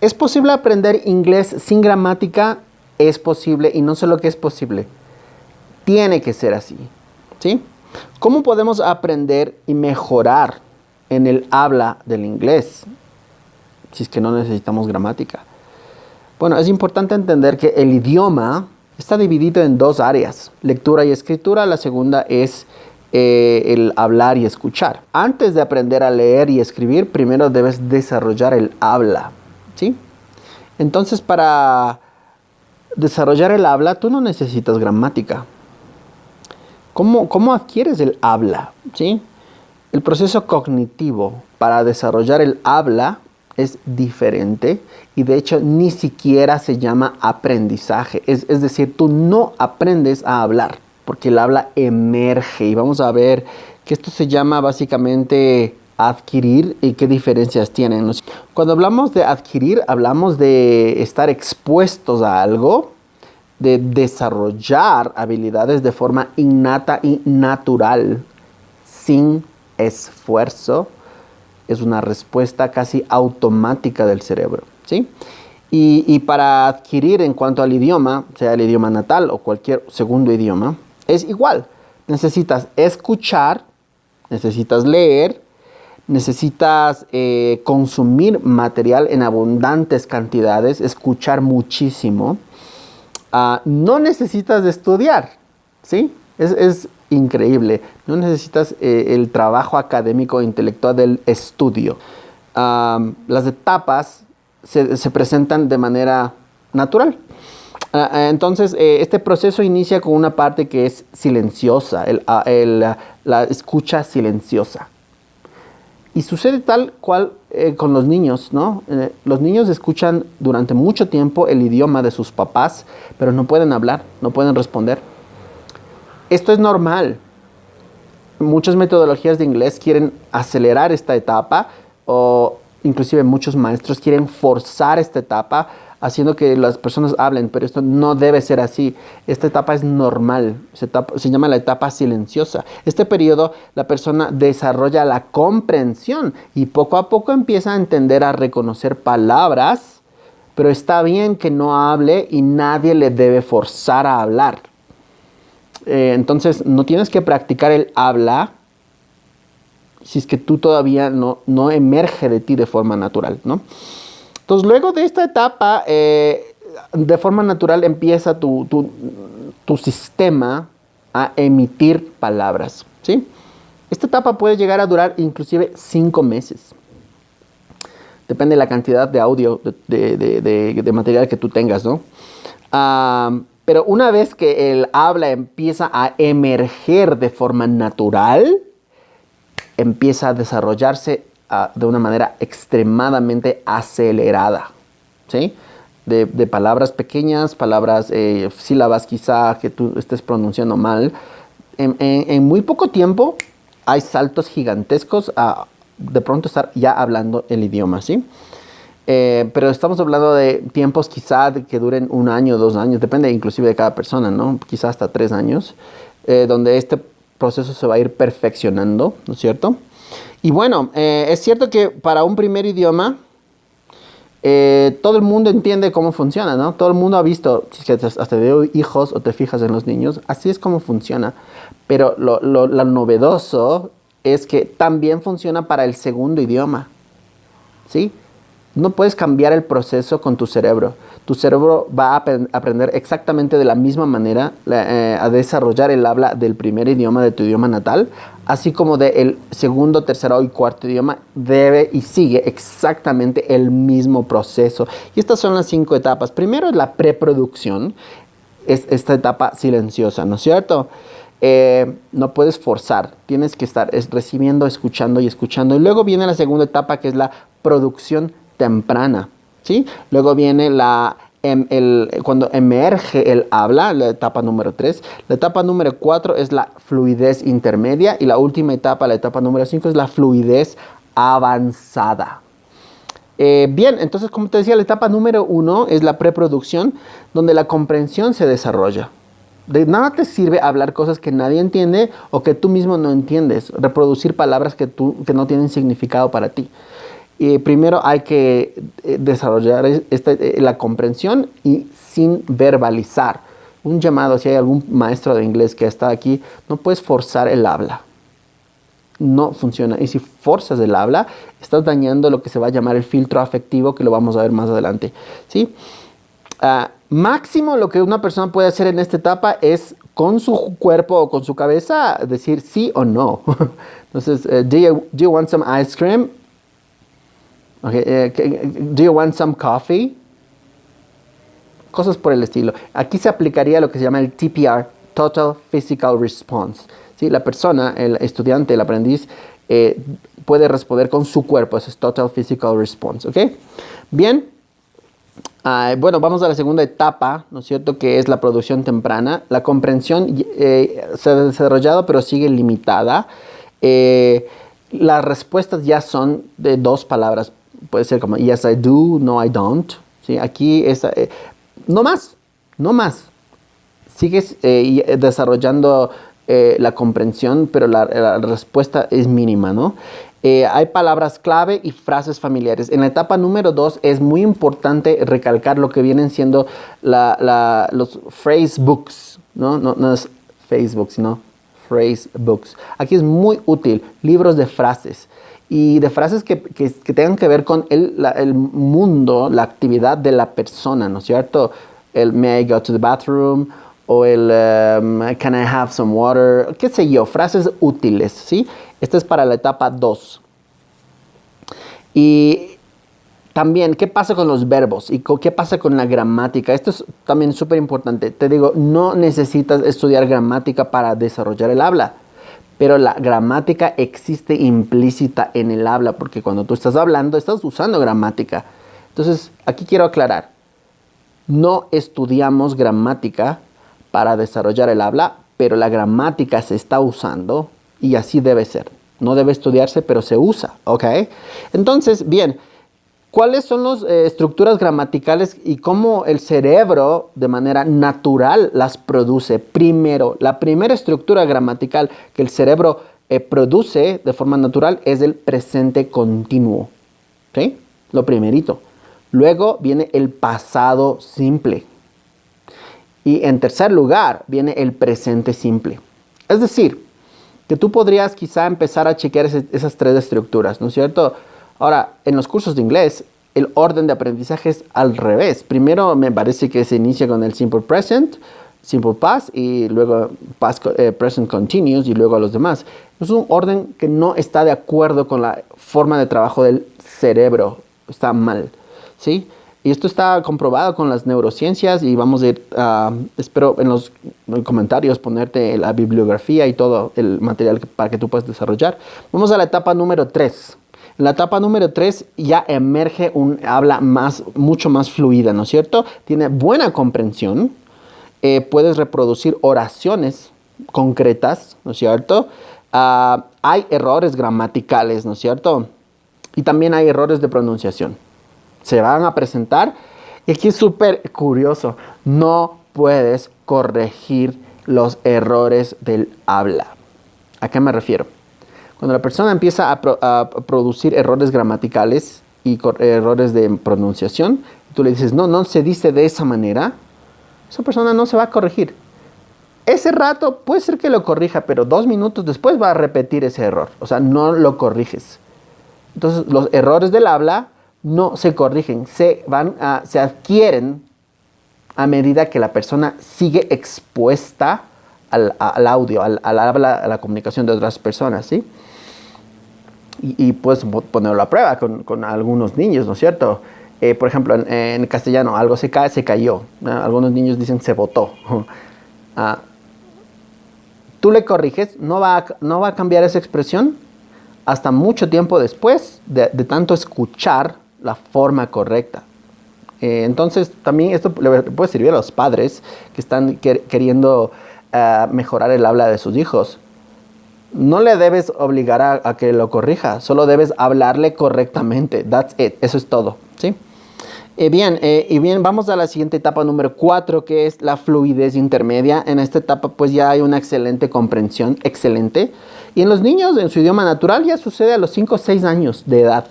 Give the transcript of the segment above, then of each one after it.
¿Es posible aprender inglés sin gramática? Es posible, y no solo que es posible, tiene que ser así, ¿sí? ¿Cómo podemos aprender y mejorar en el habla del inglés si es que no necesitamos gramática? Bueno, es importante entender que el idioma está dividido en dos áreas, lectura y escritura. La segunda es el hablar y escuchar. Antes de aprender a leer y escribir, primero debes desarrollar el habla, ¿sí? Entonces, para desarrollar el habla, tú no necesitas gramática. ¿Cómo adquieres el habla? ¿Sí? El proceso cognitivo para desarrollar el habla es diferente y de hecho ni siquiera se llama aprendizaje. Es decir, tú no aprendes a hablar porque el habla emerge y vamos a ver que esto se llama básicamente adquirir y qué diferencias tienen. Cuando hablamos de adquirir, hablamos de estar expuestos a algo, de desarrollar habilidades de forma innata y natural, sin esfuerzo. Es una respuesta casi automática del cerebro, ¿sí? Y para adquirir en cuanto al idioma, sea el idioma natal o cualquier segundo idioma, es igual. Necesitas escuchar, necesitas leer, necesitas consumir material en abundantes cantidades, escuchar muchísimo. No necesitas estudiar, ¿sí? Es increíble. No necesitas el trabajo académico e intelectual del estudio. Las etapas se presentan de manera natural. Entonces, este proceso inicia con una parte que es silenciosa, la escucha silenciosa. Y sucede tal cual con los niños, ¿no? Los niños escuchan durante mucho tiempo el idioma de sus papás, pero no pueden hablar, no pueden responder. Esto es normal. Muchas metodologías de inglés quieren acelerar esta etapa o inclusive muchos maestros quieren forzar esta etapa haciendo que las personas hablen, pero esto no debe ser así. Esta etapa es normal, se llama la etapa silenciosa. Este periodo la persona desarrolla la comprensión y poco a poco empieza a entender, a reconocer palabras, pero está bien que no hable y nadie le debe forzar a hablar. Entonces no tienes que practicar el habla si es que tú todavía no emerge de ti de forma natural, ¿no? Entonces, luego de esta etapa, de forma natural empieza tu sistema a emitir palabras, ¿sí? Esta etapa puede llegar a durar inclusive 5 meses. Depende de la cantidad de audio, de material que tú tengas, ¿no? Pero una vez que el habla empieza a emerger de forma natural, empieza a desarrollarse de una manera extremadamente acelerada, ¿sí? De palabras pequeñas, palabras, sílabas quizá que tú estés pronunciando mal. En muy poco tiempo hay saltos gigantescos a de pronto estar ya hablando el idioma, ¿sí? Pero estamos hablando de tiempos quizá que duren 1 año, 2 años, depende inclusive de cada persona, ¿no? Quizá hasta 3 años, donde este proceso se va a ir perfeccionando, ¿no es cierto? Y bueno, es cierto que para un primer idioma, todo el mundo entiende cómo funciona, ¿no? Todo el mundo ha visto, si es que hasta veo hijos o te fijas en los niños, así es como funciona. Pero lo novedoso es que también funciona para el segundo idioma, ¿sí? No puedes cambiar el proceso con tu cerebro. Tu cerebro va a aprender exactamente de la misma manera a desarrollar el habla del primer idioma de tu idioma natal, así como del segundo, tercero y cuarto idioma, debe y sigue exactamente el mismo proceso. Y estas son las 5 etapas. Primero es la preproducción, es esta etapa silenciosa, ¿no es cierto? No puedes forzar, tienes que estar recibiendo, escuchando y escuchando. Y luego viene la segunda etapa, que es la producción temprana, ¿sí? Luego viene cuando emerge el habla, la etapa número 3. La etapa número 4 es la fluidez intermedia y la última etapa, la etapa número 5, es la fluidez avanzada. Bien, entonces como te decía, la etapa número 1 es la preproducción, donde la comprensión se desarrolla. De nada te sirve hablar cosas que nadie entiende o que tú mismo no entiendes, reproducir palabras que no tienen significado para ti. Y primero hay que desarrollar la comprensión y sin verbalizar. Un llamado, si hay algún maestro de inglés que está aquí, no puedes forzar el habla. No funciona. Y si forzas el habla, estás dañando lo que se va a llamar el filtro afectivo, que lo vamos a ver más adelante, ¿sí? Máximo lo que una persona puede hacer en esta etapa es con su cuerpo o con su cabeza decir sí o no. Entonces, do you want some ice cream? Okay, do you want some coffee? Cosas por el estilo. Aquí se aplicaría lo que se llama el TPR, Total Physical Response. ¿Sí? La persona, el estudiante, el aprendiz, puede responder con su cuerpo. Eso es Total Physical Response. ¿Ok? Bien. Bueno, vamos a la segunda etapa, ¿no es cierto? Que es la producción temprana. La comprensión se ha desarrollado, pero sigue limitada. Las respuestas ya son de dos palabras. Puede ser como yes, I do, no, I don't. ¿Sí? Aquí es no más. Sigues desarrollando la comprensión, pero la respuesta es mínima, ¿no? Hay palabras clave y frases familiares. En la etapa número 2 es muy importante recalcar lo que vienen siendo los phrase books, ¿no? No es Facebook, sino phrase books. Aquí es muy útil, libros de frases. Y de frases que tengan que ver con el mundo, la actividad de la persona, ¿no es cierto? El may I go to the bathroom, o el can I have some water, qué sé yo, frases útiles, ¿sí? Esta es para la etapa 2. Y también, ¿qué pasa con los verbos? ¿Y qué pasa con la gramática? Esto es también súper importante. Te digo, no necesitas estudiar gramática para desarrollar el habla. Pero la gramática existe implícita en el habla, porque cuando tú estás hablando, estás usando gramática. Entonces, aquí quiero aclarar. No estudiamos gramática para desarrollar el habla, pero la gramática se está usando y así debe ser. No debe estudiarse, pero se usa, ¿ok? Entonces, bien, ¿cuáles son las estructuras gramaticales y cómo el cerebro de manera natural las produce? Primero, la primera estructura gramatical que el cerebro produce de forma natural es el presente continuo, ¿ok? Lo primerito. Luego viene el pasado simple. Y en tercer lugar viene el presente simple. Es decir, que tú podrías quizá empezar a chequear esas tres estructuras, ¿no es cierto? Ahora, en los cursos de inglés, el orden de aprendizaje es al revés. Primero me parece que se inicia con el simple present, simple past y luego past, present continuous y luego a los demás. Es un orden que no está de acuerdo con la forma de trabajo del cerebro. Está mal, ¿sí? Y esto está comprobado con las neurociencias y vamos a ir, espero en los comentarios ponerte la bibliografía y todo el material para que tú puedas desarrollar. Vamos a la etapa número 3. En la etapa número 3 ya emerge un habla mucho más fluida, ¿no es cierto? Tiene buena comprensión, puedes reproducir oraciones concretas, ¿no es cierto? Hay errores gramaticales, ¿no es cierto? Y también hay errores de pronunciación. Se van a presentar. Y aquí es súper curioso. No puedes corregir los errores del habla. ¿A qué me refiero? Cuando la persona empieza a producir errores gramaticales y errores de pronunciación, tú le dices, no se dice de esa manera, esa persona no se va a corregir. Ese rato puede ser que lo corrija, pero 2 minutos después va a repetir ese error. O sea, no lo corriges. Entonces, los errores del habla no se corrigen, se adquieren a medida que la persona sigue expuesta al audio, al habla, a la comunicación de otras personas, ¿sí? Y puedes ponerlo a prueba con algunos niños, ¿no es cierto? Por ejemplo, en castellano, algo se cae, se cayó. Algunos niños dicen se botó. Tú le corriges, no va a cambiar esa expresión hasta mucho tiempo después de tanto escuchar la forma correcta. Entonces, también esto le puede servir a los padres que están queriendo mejorar el habla de sus hijos. No le debes obligar a que lo corrija, solo debes hablarle correctamente. That's it, eso es todo, ¿sí? Bien, vamos a la siguiente etapa número 4, que es la fluidez intermedia. En esta etapa pues ya hay una excelente comprensión, excelente. Y en los niños, en su idioma natural, ya sucede a los 5 o 6 años de edad,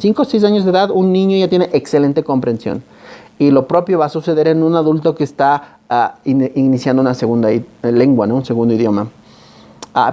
5 o 6 años de edad, un niño ya tiene excelente comprensión. Y lo propio va a suceder en un adulto que está iniciando una segunda lengua, ¿no? Un segundo idioma.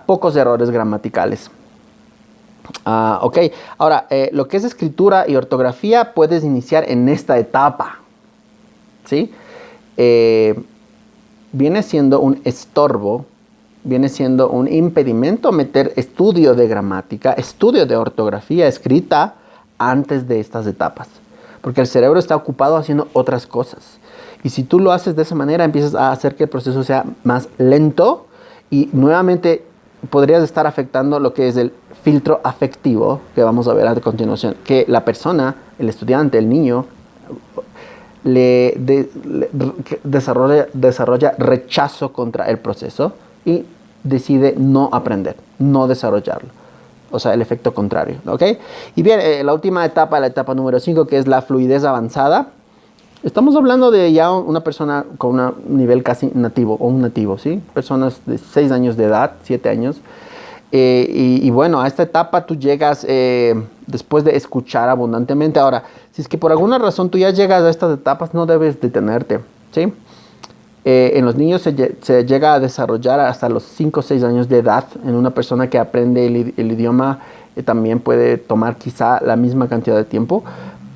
Pocos errores gramaticales. Ok, ahora, lo que es escritura y ortografía puedes iniciar en esta etapa, ¿sí? Viene siendo un estorbo, viene siendo un impedimento meter estudio de gramática, estudio de ortografía escrita antes de estas etapas, porque el cerebro está ocupado haciendo otras cosas. Y si tú lo haces de esa manera, empiezas a hacer que el proceso sea más lento y nuevamente podrías estar afectando lo que es el filtro afectivo, que vamos a ver a continuación, que la persona, el estudiante, el niño, desarrolla rechazo contra el proceso y decide no aprender, no desarrollarlo. O sea, el efecto contrario, ¿ok? Y bien, la última etapa, la etapa número 5, que es la fluidez avanzada. Estamos hablando de ya una persona con un nivel casi nativo, o un nativo, ¿sí? Personas de 6 años de edad, 7 años. Y bueno, a esta etapa tú llegas después de escuchar abundantemente. Ahora, si es que por alguna razón tú ya llegas a estas etapas, no debes detenerte, ¿sí? En los niños se llega a desarrollar hasta los 5 o 6 años de edad. En una persona que aprende el idioma también puede tomar quizá la misma cantidad de tiempo,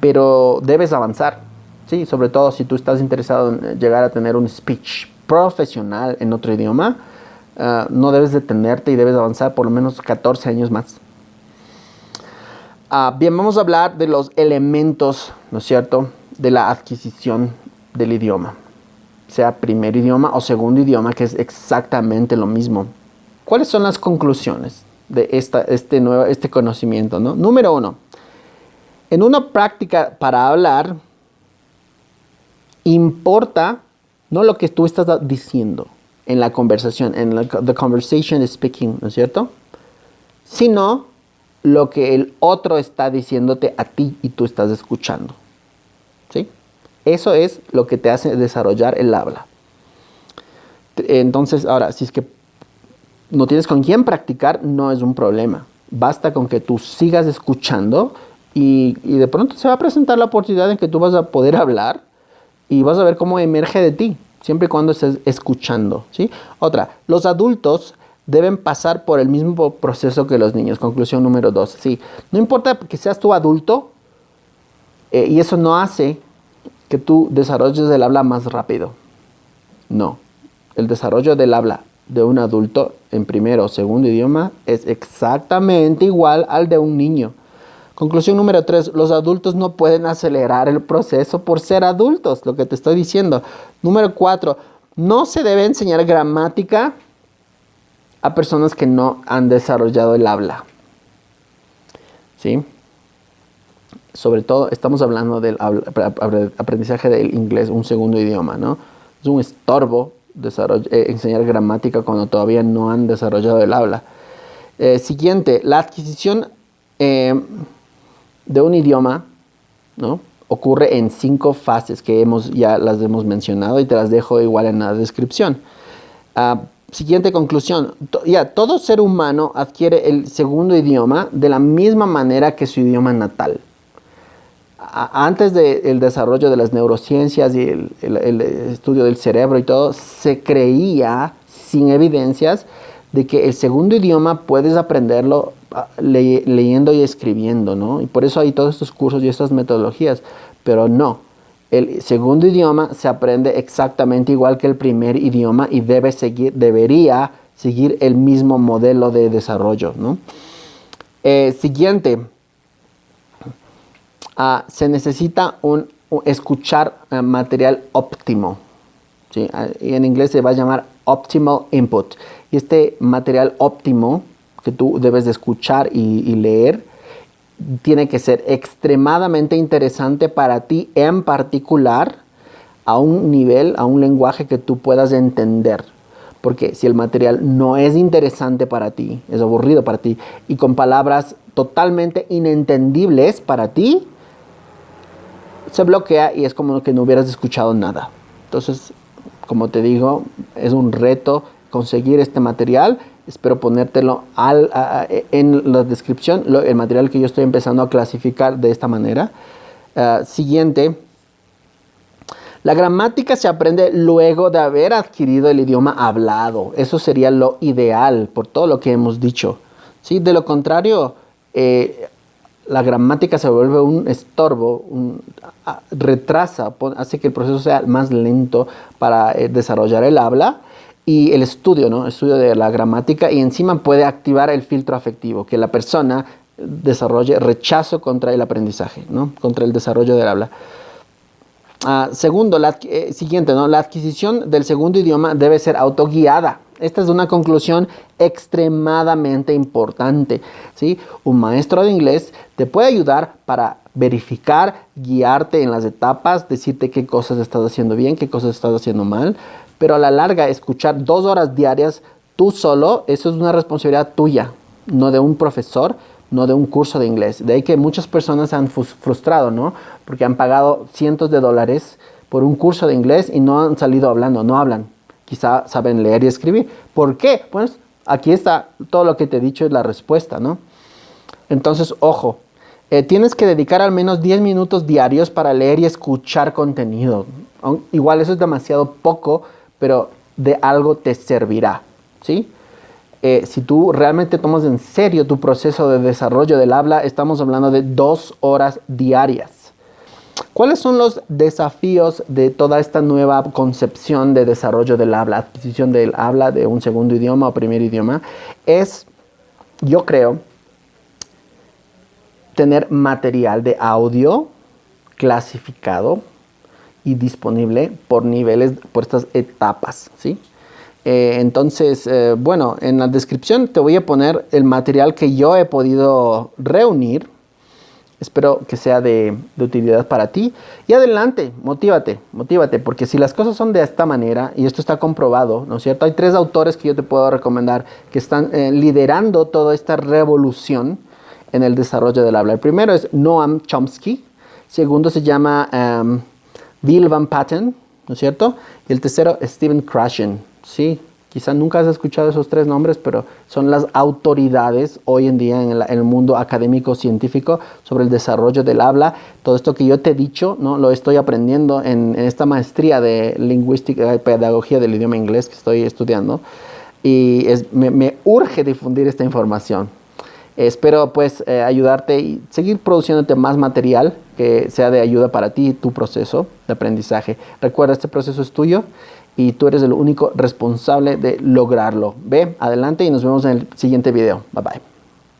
pero debes avanzar, ¿sí? Sobre todo si tú estás interesado en llegar a tener un speech profesional en otro idioma, no debes detenerte y debes avanzar por lo menos 14 años más. Bien, vamos a hablar de los elementos, ¿no es cierto?, de la adquisición del idioma, sea primer idioma o segundo idioma, que es exactamente lo mismo. ¿Cuáles son las conclusiones de este conocimiento, ¿no? Número 1. En una práctica para hablar, importa no lo que tú estás diciendo en la conversación, the conversation is speaking, ¿no es cierto?, sino lo que el otro está diciéndote a ti y tú estás escuchando, ¿sí? Eso es lo que te hace desarrollar el habla. Entonces, ahora, si es que no tienes con quién practicar, no es un problema. Basta con que tú sigas escuchando y de pronto se va a presentar la oportunidad en que tú vas a poder hablar y vas a ver cómo emerge de ti, siempre y cuando estés escuchando, ¿sí? Otra, los adultos deben pasar por el mismo proceso que los niños. Conclusión número 2. Sí, no importa que seas tú adulto, y eso no hace que tú desarrolles el habla más rápido. No, el desarrollo del habla de un adulto en primero o segundo idioma es exactamente igual al de un niño. Conclusión número 3, los adultos no pueden acelerar el proceso por ser adultos, lo que te estoy diciendo. Número 4, no se debe enseñar gramática a personas que no han desarrollado el habla, ¿sí? Sobre todo estamos hablando del aprendizaje del inglés, un segundo idioma, ¿no? Es un estorbo enseñar gramática cuando todavía no han desarrollado el habla. Siguiente, la adquisición de un idioma, ¿no?, ocurre en 5 fases que ya las hemos mencionado y te las dejo igual en la descripción. Siguiente conclusión, todo ser humano adquiere el segundo idioma de la misma manera que su idioma natal. Antes del desarrollo de las neurociencias y el estudio del cerebro y todo, se creía, sin evidencias, de que el segundo idioma puedes aprenderlo leyendo y escribiendo, ¿no? Y por eso hay todos estos cursos y estas metodologías, pero no. El segundo idioma se aprende exactamente igual que el primer idioma y debería seguir el mismo modelo de desarrollo, ¿no? Siguiente, se necesita escuchar material óptimo, ¿sí? Y en inglés se va a llamar optimal input. Y este material óptimo que tú debes de escuchar y leer tiene que ser extremadamente interesante para ti en particular, a un nivel, a un lenguaje que tú puedas entender. Porque si el material no es interesante para ti, es aburrido para ti, y con palabras totalmente inentendibles para ti, se bloquea y es como que no hubieras escuchado nada. Entonces, como te digo, es un reto conseguir este material Espero ponértelo en la descripción, el material que yo estoy empezando a clasificar de esta manera. Siguiente. La gramática se aprende luego de haber adquirido el idioma hablado. Eso sería lo ideal por todo lo que hemos dicho, ¿sí? De lo contrario, la gramática se vuelve un estorbo, retrasa, hace que el proceso sea más lento para desarrollar el habla y el estudio, ¿no? Estudio de la gramática, y encima puede activar el filtro afectivo, que la persona desarrolle rechazo contra el aprendizaje, ¿no? Contra el desarrollo del habla. Segundo, siguiente, ¿no? La adquisición del segundo idioma debe ser autoguiada. Esta es una conclusión extremadamente importante, ¿sí? Un maestro de inglés te puede ayudar para verificar, guiarte en las etapas, decirte qué cosas estás haciendo bien, qué cosas estás haciendo mal, pero a la larga escuchar 2 horas diarias tú solo, eso es una responsabilidad tuya, no de un profesor, no de un curso de inglés. De ahí que muchas personas se han frustrado, ¿no? Porque han pagado cientos de dólares por un curso de inglés y no han salido hablando, no hablan. Quizá saben leer y escribir. ¿Por qué? Pues aquí está, todo lo que te he dicho es la respuesta, ¿no? Entonces, ojo, tienes que dedicar al menos 10 minutos diarios para leer y escuchar contenido. Igual eso es demasiado poco, pero de algo te servirá, ¿sí? Si tú realmente tomas en serio tu proceso de desarrollo del habla, estamos hablando de 2 horas diarias. ¿Cuáles son los desafíos de toda esta nueva concepción de desarrollo del habla, adquisición del habla de un segundo idioma o primer idioma? Yo creo, tener material de audio clasificado y disponible por niveles, por estas etapas, ¿sí? Entonces, bueno, en la descripción te voy a poner el material que yo he podido reunir. Espero que sea de utilidad para ti. Y adelante, motívate, porque si las cosas son de esta manera, y esto está comprobado, ¿no es cierto? Hay 3 autores que yo te puedo recomendar que están liderando toda esta revolución en el desarrollo del habla. El primero es Noam Chomsky. Segundo se llama Bill Van Patten, ¿no es cierto? Y el tercero es Stephen Krashen. Sí, quizá nunca has escuchado esos 3 nombres, pero son las autoridades hoy en día en el mundo académico científico sobre el desarrollo del habla. Todo esto que yo te he dicho, ¿no? Lo estoy aprendiendo en esta maestría de lingüística y pedagogía del idioma inglés que estoy estudiando. Y me urge difundir esta información. Espero pues ayudarte y seguir produciéndote más material que sea de ayuda para ti y tu proceso de aprendizaje. Recuerda, este proceso es tuyo y tú eres el único responsable de lograrlo. Ve, adelante y nos vemos en el siguiente video. Bye bye.